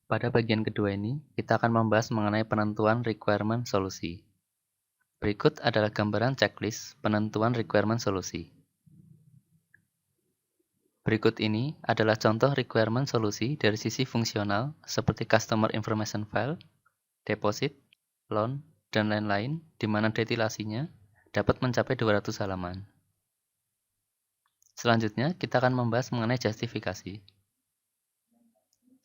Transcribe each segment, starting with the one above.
Pada bagian kedua ini, kita akan membahas mengenai penentuan requirement solusi. Berikut adalah gambaran checklist penentuan requirement solusi. Berikut ini adalah contoh requirement solusi dari sisi fungsional seperti Customer Information File, Deposit, Loan, dan lain-lain di mana detilasinya dapat mencapai 200 halaman. Selanjutnya, kita akan membahas mengenai justifikasi.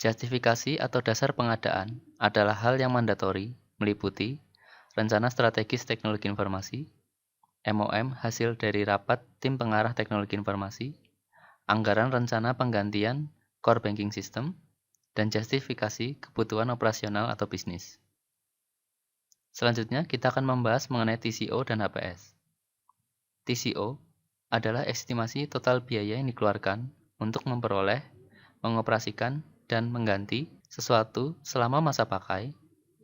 Justifikasi atau dasar pengadaan adalah hal yang mandatori, meliputi rencana strategis teknologi informasi, MOM hasil dari rapat tim pengarah teknologi informasi, anggaran rencana penggantian core banking system, dan justifikasi kebutuhan operasional atau bisnis. Selanjutnya, kita akan membahas mengenai TCO dan HPS. TCO adalah estimasi total biaya yang dikeluarkan untuk memperoleh, mengoperasikan, dan mengganti sesuatu selama masa pakai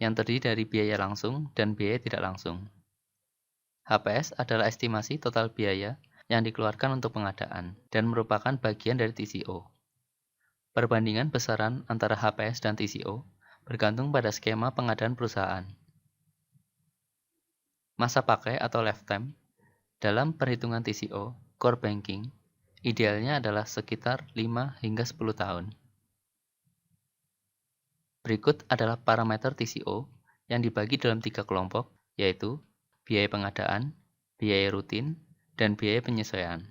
yang terdiri dari biaya langsung dan biaya tidak langsung. HPS adalah estimasi total biaya yang dikeluarkan untuk pengadaan dan merupakan bagian dari TCO. Perbandingan besaran antara HPS dan TCO bergantung pada skema pengadaan perusahaan. Masa pakai atau lifetime dalam perhitungan TCO core banking idealnya adalah sekitar 5 hingga 10 tahun. Berikut adalah parameter TCO yang dibagi dalam 3 kelompok, yaitu biaya pengadaan, biaya rutin, dan biaya penyesuaian.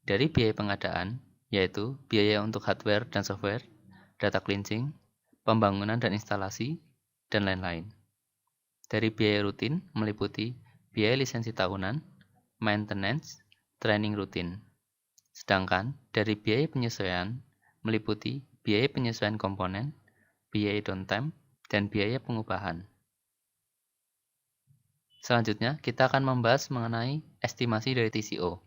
Dari biaya pengadaan, yaitu biaya untuk hardware dan software, data cleansing, pembangunan dan instalasi, dan lain-lain. Dari biaya rutin meliputi biaya lisensi tahunan, maintenance, training rutin. Sedangkan dari biaya penyesuaian meliputi biaya penyesuaian komponen, biaya downtime, dan biaya pengubahan. Selanjutnya, kita akan membahas mengenai estimasi dari TCO.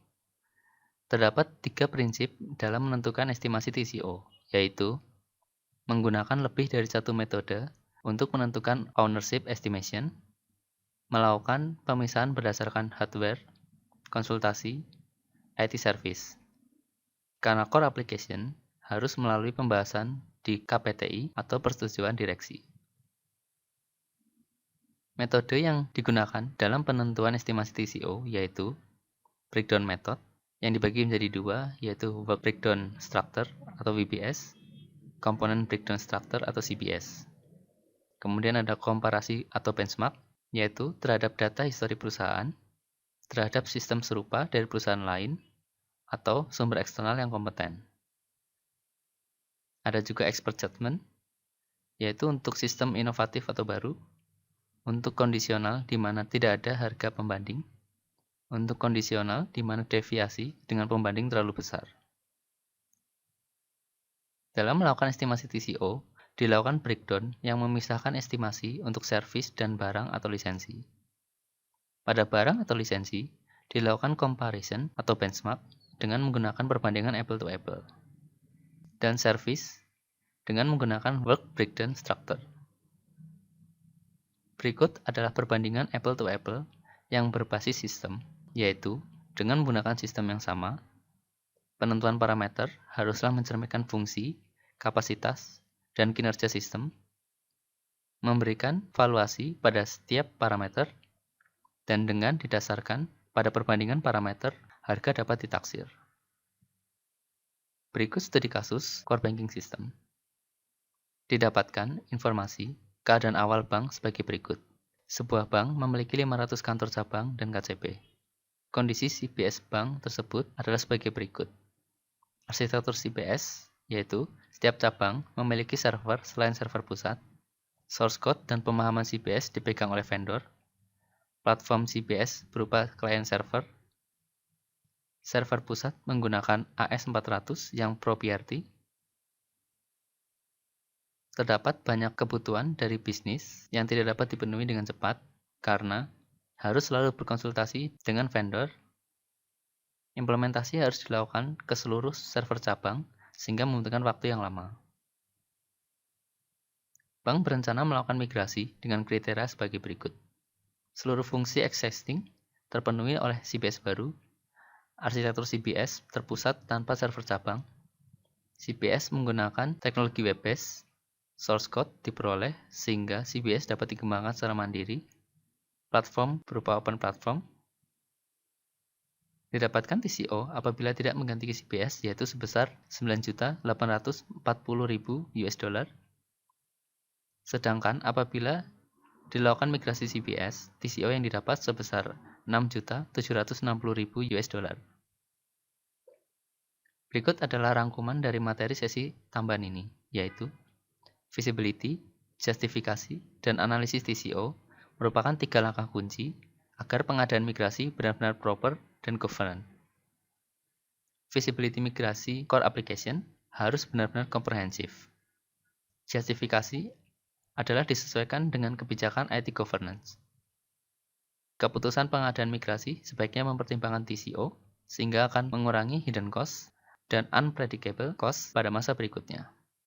Terdapat 3 prinsip dalam menentukan estimasi TCO, yaitu menggunakan lebih dari satu metode untuk menentukan ownership estimation, melakukan pemisahan berdasarkan hardware, konsultasi, IT service. Karena core application harus melalui pembahasan di KPTI atau persetujuan direksi. Metode yang digunakan dalam penentuan estimasi TCO yaitu breakdown method yang dibagi menjadi 2 yaitu work breakdown structure atau WBS, component breakdown structure atau CBS. Kemudian ada komparasi atau benchmark yaitu terhadap data histori perusahaan, terhadap sistem serupa dari perusahaan lain, atau sumber eksternal yang kompeten. Ada juga expert judgment, yaitu untuk sistem inovatif atau baru, untuk kondisional di mana tidak ada harga pembanding, untuk kondisional di mana deviasi dengan pembanding terlalu besar. Dalam melakukan estimasi TCO, dilakukan breakdown yang memisahkan estimasi untuk servis dan barang atau lisensi. Pada barang atau lisensi, dilakukan comparison atau benchmark dengan menggunakan perbandingan apple to apple. Dan service dengan menggunakan work breakdown structure. Berikut adalah perbandingan apple to apple yang berbasis sistem, yaitu dengan menggunakan sistem yang sama, penentuan parameter haruslah mencerminkan fungsi, kapasitas, dan kinerja sistem, memberikan valuasi pada setiap parameter, dan dengan didasarkan pada perbandingan parameter, harga dapat ditaksir. Berikut studi kasus core banking system. Didapatkan informasi keadaan awal bank sebagai berikut. Sebuah bank memiliki 500 kantor cabang dan KCP. Kondisi CBS bank tersebut adalah sebagai berikut. Arsitektur CBS, yaitu setiap cabang memiliki server selain server pusat. Source code dan pemahaman CBS dipegang oleh vendor. Platform CBS berupa client server. Server pusat menggunakan AS400 yang proprietary. Terdapat banyak kebutuhan dari bisnis yang tidak dapat dipenuhi dengan cepat karena harus selalu berkonsultasi dengan vendor. Implementasi harus dilakukan ke seluruh server cabang sehingga membutuhkan waktu yang lama. Bank berencana melakukan migrasi dengan kriteria sebagai berikut. Seluruh fungsi existing terpenuhi oleh CBS baru. Arsitektur CBS terpusat tanpa server cabang. CBS menggunakan teknologi web-based. Source code diperoleh sehingga CBS dapat dikembangkan secara mandiri. Platform berupa open platform. Didapatkan TCO apabila tidak mengganti CBS, yaitu sebesar 9.840.000 US dollar. Sedangkan apabila dilakukan migrasi CBS, TCO yang didapat sebesar 6.760.000 US dollar. Berikut adalah rangkuman dari materi sesi tambahan ini, yaitu feasibility, justifikasi, dan analisis TCO merupakan 3 langkah kunci agar pengadaan migrasi benar-benar proper dan governance. Feasibility migrasi core application harus benar-benar komprehensif. Justifikasi adalah disesuaikan dengan kebijakan IT governance. Keputusan pengadaan migrasi sebaiknya mempertimbangkan TCO sehingga akan mengurangi hidden cost dan unpredictable cost pada masa berikutnya.